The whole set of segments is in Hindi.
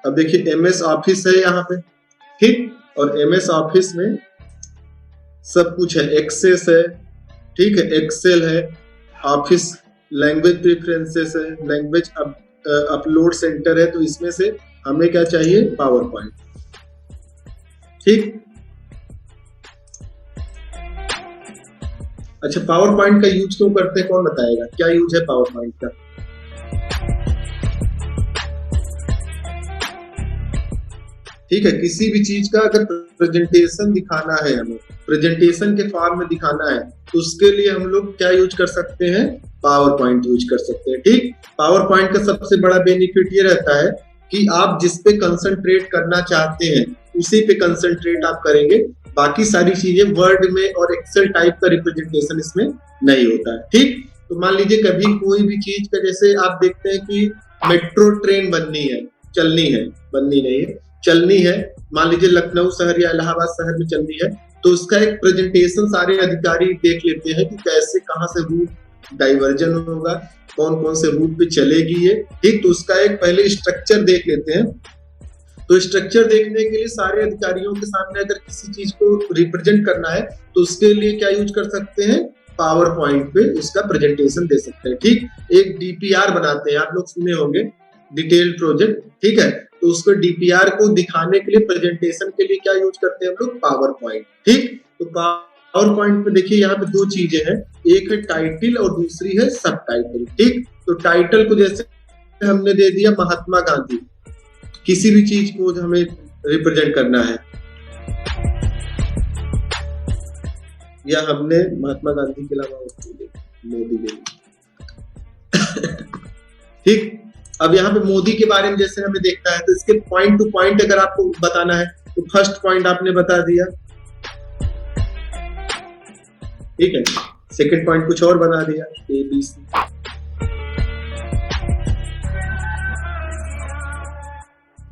अब देखिए MS ऑफिस है यहाँ पे, ठीक, और MS ऑफिस में सब कुछ है, एक्सेस है, ठीक है, एक्सेल है, ऑफिस लैंग्वेज प्रेफरेंसेस है, लैंग्वेज अपलोड सेंटर है। तो इसमें से हमें क्या चाहिए? पावर पॉइंट, ठीक। अच्छा, पावर पॉइंट का यूज क्यों करते हैं, कौन बताएगा? क्या यूज है पावर पॉइंट का? ठीक है, किसी भी चीज का अगर प्रेजेंटेशन दिखाना है, हमें प्रेजेंटेशन के फॉर्म में दिखाना है, तो उसके लिए हम लोग क्या यूज कर सकते हैं? पावर पॉइंट यूज कर सकते हैं, ठीक। पावर पॉइंट का सबसे बड़ा बेनिफिट ये रहता है कि आप जिस पे कंसंट्रेट करना चाहते हैं उसी पे कंसंट्रेट आप करेंगे, बाकी सारी चीजें वर्ड में और एक्सेल टाइप का रिप्रेजेंटेशन इसमें नहीं होता है, ठीक। तो मान लीजिए कभी कोई भी चीज का, जैसे आप देखते हैं कि मेट्रो ट्रेन बननी है, चलनी है, बननी नहीं है, चलनी है, मान लीजिए लखनऊ शहर या इलाहाबाद शहर में चलनी है, तो उसका एक प्रेजेंटेशन सारे अधिकारी देख लेते हैं कि कैसे, कहाँ से रूट डाइवर्जन होगा, कौन कौन से रूट पे चलेगी ये, ठीक। तो उसका एक पहले स्ट्रक्चर देख लेते हैं। तो स्ट्रक्चर देखने के लिए सारे अधिकारियों के सामने अगर किसी चीज को रिप्रेजेंट करना है तो उसके लिए क्या यूज कर सकते हैं? पावर पॉइंट पे उसका प्रेजेंटेशन दे सकते हैं, ठीक। एक DPR बनाते हैं, आप लोग सुने होंगे, डिटेल्ड प्रोजेक्ट, ठीक है। तो उसको DPR को दिखाने के लिए, प्रेजेंटेशन के लिए क्या यूज करते हैं हम लोग? पावर पॉइंट, ठीक। तो पावर पॉइंट पे देखिए यहाँ पे दो चीजें हैं, एक है टाइटल और दूसरी है सब टाइटल, ठीक। तो टाइटल को जैसे हमने दे दिया महात्मा गांधी, किसी भी चीज को हमें रिप्रेजेंट करना है, या हमने महात्मा गांधी के अलावा मोदी ले ठीक। अब यहाँ पे मोदी के बारे में जैसे हमें देखना है, तो इसके पॉइंट टू पॉइंट अगर आपको बताना है तो फर्स्ट पॉइंट आपने बता दिया, ठीक है। सेकंड पॉइंट कुछ और बना दिया, ABC।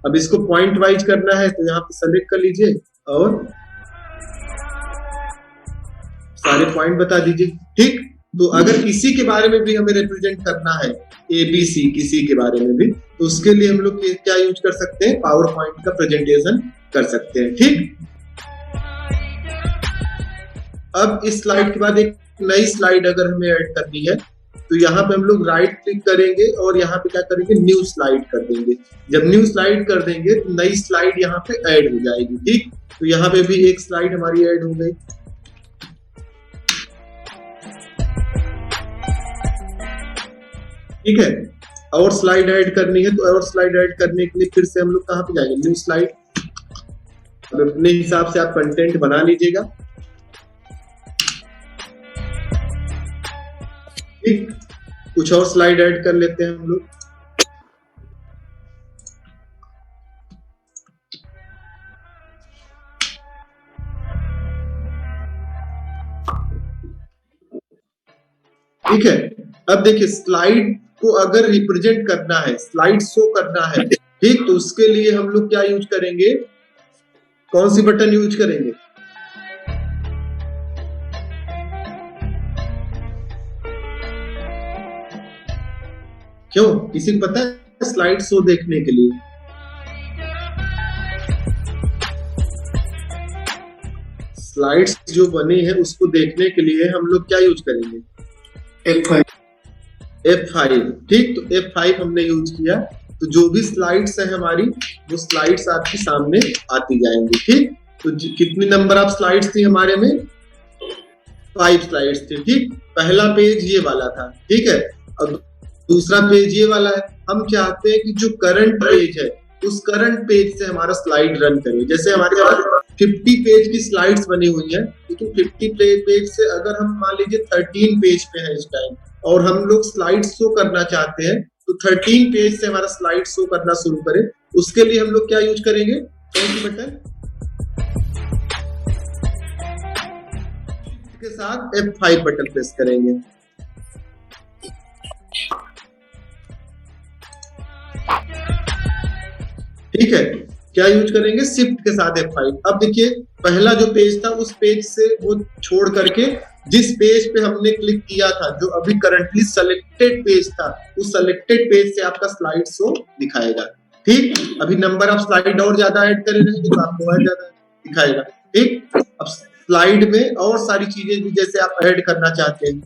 अब इसको पॉइंट वाइज करना है तो यहाँ पे सेलेक्ट कर लीजिए और सारे पॉइंट बता दीजिए, ठीक। तो अगर किसी के बारे में भी हमें रिप्रेजेंट करना है, ABC किसी के बारे में भी, तो उसके लिए हम लोग क्या यूज कर सकते हैं? पावर पॉइंट का प्रेजेंटेशन कर सकते हैं, ठीक। अब इस स्लाइड के बाद एक नई स्लाइड अगर हमें ऐड करनी है तो यहाँ पे हम लोग राइट क्लिक करेंगे और यहाँ पे क्या करेंगे? न्यू स्लाइड कर देंगे। जब न्यू स्लाइड कर देंगे तो नई स्लाइड यहाँ पे ऐड हो जाएगी, ठीक। तो यहाँ पे भी एक स्लाइड हमारी ऐड हो गई, ठीक है। और स्लाइड ऐड करनी है तो और स्लाइड ऐड करने के लिए फिर से हम लोग कहाँ पे जाएंगे? New slide. अपने हिसाब से आप कंटेंट बना लीजिएगा, ठीक। कुछ और स्लाइड ऐड कर लेते हैं हम लोग, ठीक है। अब देखिए स्लाइड को अगर रिप्रेजेंट करना है, स्लाइड शो करना है, ठीक, तो उसके लिए हम लोग क्या यूज करेंगे? कौन सी बटन यूज करेंगे? क्यों, किसी को पता है? स्लाइड शो देखने के लिए स्लाइड्स जो बनी है उसको देखने के लिए हम लोग क्या यूज करेंगे? F5, ठीक। तो F5 हमने यूज किया, तो जो भी स्लाइड्स है हमारी, वो स्लाइड्स आपके सामने आती जाएंगी, ठीक। तो कितनी नंबर ऑफ स्लाइड्स थी हमारे में? 5 स्लाइड्स थी, ठीक। पहला पेज ये वाला था, ठीक है। अब दूसरा पेज ये वाला है। हम चाहते हैं कि जो करंट पेज है उस करंट पेज से हमारा स्लाइड रन करे। जैसे हमारे पास 50 पेज की स्लाइड्स बनी हुई है, लेकिन 50 पेज से अगर हम मान लीजिए 13 पेज पे है इस टाइम और हम लोग स्लाइड शो करना चाहते हैं, तो 13 पेज से हमारा स्लाइड शो करना शुरू करे, उसके लिए हम लोग क्या यूज करेंगे? कौन सी बटन? के साथ F5 बटन प्रेस करेंगे, ठीक है। क्या यूज करेंगे? शिफ्ट के साथ F5। अब देखिए पहला जो पेज था उस पेज से वो छोड़ करके जिस पेज पे हमने क्लिक किया था, जो अभी करंटली सेलेक्टेड पेज था, उस सेलेक्टेड पेज से आपका स्लाइड शो दिखाएगा, ठीक, अभी नंबर ऑफ स्लाइड और ज्यादा ऐड करे रहेंगे तो आपको और ज्यादा दिखाएगा। ठीक, अब स्लाइड में और सारी चीजें भी जैसे आप ऐड करना चाहते हैं,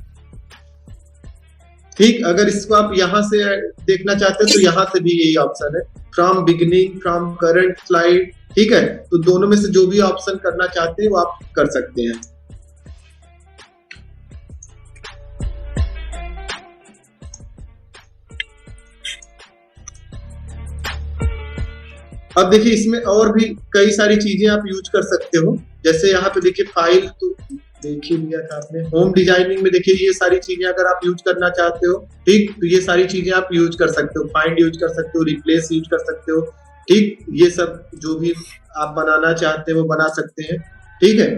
ठीक, अगर इसको आप यहाँ से देखना चाहते हैं तो यहाँ से भी यही ऑप्शन है, from beginning, from current slide, ठीक है, तो दोनों में से जो भी ऑप्शन करना चाहते हैं वो आप कर सकते हैं। अब देखिए इसमें और भी कई सारी चीजें आप यूज कर सकते हो, जैसे यहाँ पे देखिए फाइल तो देख ही लिया था आपने, होम डिजाइनिंग में देखिए ये सारी चीजें अगर आप यूज करना चाहते हो, ठीक, तो ये सारी चीजें आप यूज कर सकते हो, फाइंड यूज कर सकते हो, रिप्लेस यूज कर सकते हो, ठीक, ये सब जो भी आप बनाना चाहते हो वो बना सकते हैं। ठीक है,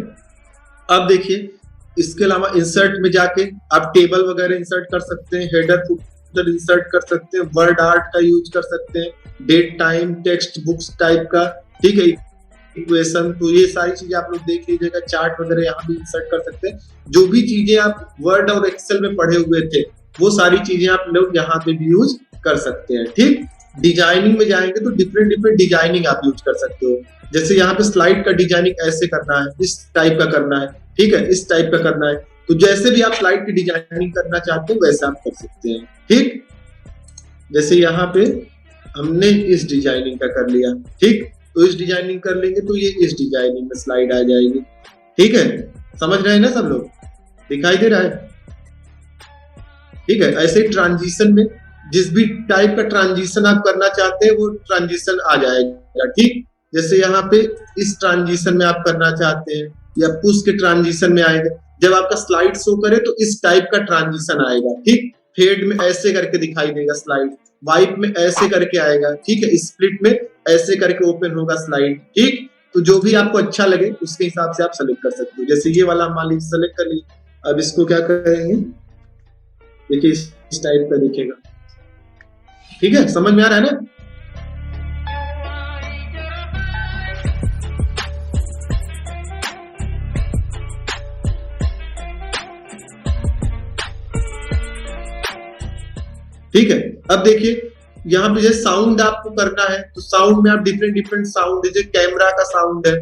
अब देखिए इसके अलावा इंसर्ट में जाके आप टेबल वगैरह इंसर्ट कर सकते हैं, हेडर फुटर इंसर्ट कर सकते हैं, वर्ड आर्ट का यूज कर सकते हैं, date time text books type का, ठीक है, इक्वेशन, तो ये सारी चीजें आप लोग देख लीजिएगा, चार्ट वगैरह यहाँ भी इंसर्ट कर सकते हैं। जो भी चीजें आप वर्ड और एक्सेल में पढ़े हुए थे वो सारी चीजें आप लोग यहाँ पे भी यूज कर सकते हैं। ठीक, डिजाइनिंग में जाएंगे तो डिफरेंट डिफरेंट डिजाइनिंग आप यूज कर सकते हो, जैसे यहाँ पे स्लाइड का डिजाइनिंग ऐसे करना है, इस टाइप का करना है, ठीक है, इस टाइप का करना है, तो जैसे भी आप स्लाइड की डिजाइनिंग करना चाहते हो वैसे आप कर सकते हैं। ठीक, जैसे यहाँ पे हमने इस डिजाइनिंग का कर लिया, ठीक, तो इस डिजाइनिंग कर लेंगे तो ये इस डिजाइनिंग में स्लाइड आ जाएगी। ठीक है, समझ रहे हैं ना सब लोग, दिखाई दे रहा है? ठीक है, ऐसे ट्रांजिशन में जिस भी टाइप का ट्रांजिशन आप करना चाहते हैं वो ट्रांजिशन आ जाएगा। ठीक, जैसे यहाँ पे इस ट्रांजिशन में आप करना चाहते हैं या पुश के ट्रांजिशन में आएगा, जब आपका स्लाइड शो करे तो इस टाइप का ट्रांजिशन आएगा। ठीक, फेड में ऐसे करके दिखाई देगा स्लाइड, वाइप में ऐसे करके आएगा, ठीक है, स्प्लिट में ऐसे करके ओपन होगा स्लाइड। ठीक, तो जो भी आपको अच्छा लगे उसके हिसाब से आप सेलेक्ट कर सकते हो, जैसे ये वाला मान लीजिए सेलेक्ट कर ली, अब इसको क्या करेंगे, देखिए इस टाइप का दिखेगा। ठीक है, समझ में आ रहा है ना? ठीक है, अब देखिए यहाँ पे जैसे साउंड आपको करना है तो साउंड में आप डिफरेंट डिफरेंट साउंड, जैसे कैमरा का साउंड है,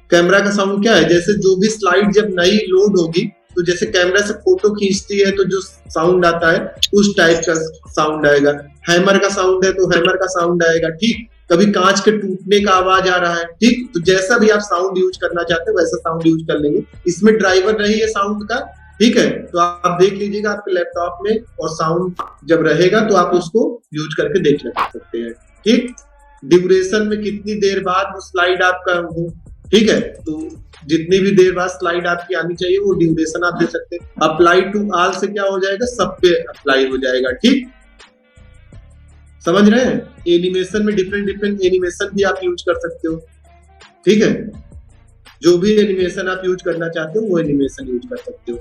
कैमरा का साउंड क्या है, जैसे जो भी स्लाइड जब नई लोड होगी तो जैसे कैमरा से फोटो खींचती है तो जो साउंड आता है उस टाइप का साउंड आएगा। हैमर का साउंड है तो हैमर का साउंड आएगा। ठीक, कभी कांच के टूटने का आवाज आ रहा है, ठीक, तो जैसा भी आप साउंड यूज करना चाहते हैं वैसा साउंड यूज कर लेंगे। इसमें ड्राइवर नहीं है साउंड का, ठीक है, तो आप देख लीजिएगा आपके लैपटॉप में, और साउंड जब रहेगा तो आप उसको यूज करके देख सकते हैं। ठीक, ड्यूरेशन में कितनी देर बाद वो स्लाइड आपका हो, ठीक है, तो जितनी भी देर बाद स्लाइड आपकी आनी चाहिए वो ड्यूरेशन आप दे सकते हैं। अप्लाई टू ऑल से क्या हो जाएगा, सब पे अप्लाई हो जाएगा। ठीक, समझ रहे हैं? एनिमेशन में डिफरेंट डिफरेंट एनिमेशन भी आप यूज कर सकते हो। ठीक है, जो भी एनिमेशन आप यूज करना चाहते हो वो एनिमेशन यूज कर सकते हो।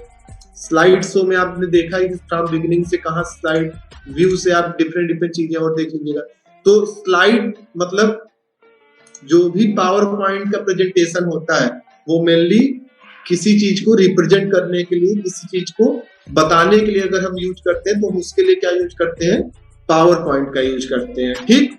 स्लाइड शो में आपने देखा ही फ्रॉम बिगिनिंग से कहा स्लाइड व्यू से आप डिफरेंट डिफरेंट चीजें और देख लीजिएगा। तो स्लाइड मतलब जो भी पावर पॉइंट का प्रेजेंटेशन होता है वो मेनली किसी चीज को रिप्रेजेंट करने के लिए, किसी चीज को बताने के लिए अगर हम यूज करते हैं तो हम उसके लिए क्या यूज करते हैं, पावर पॉइंट का यूज करते हैं। ठीक,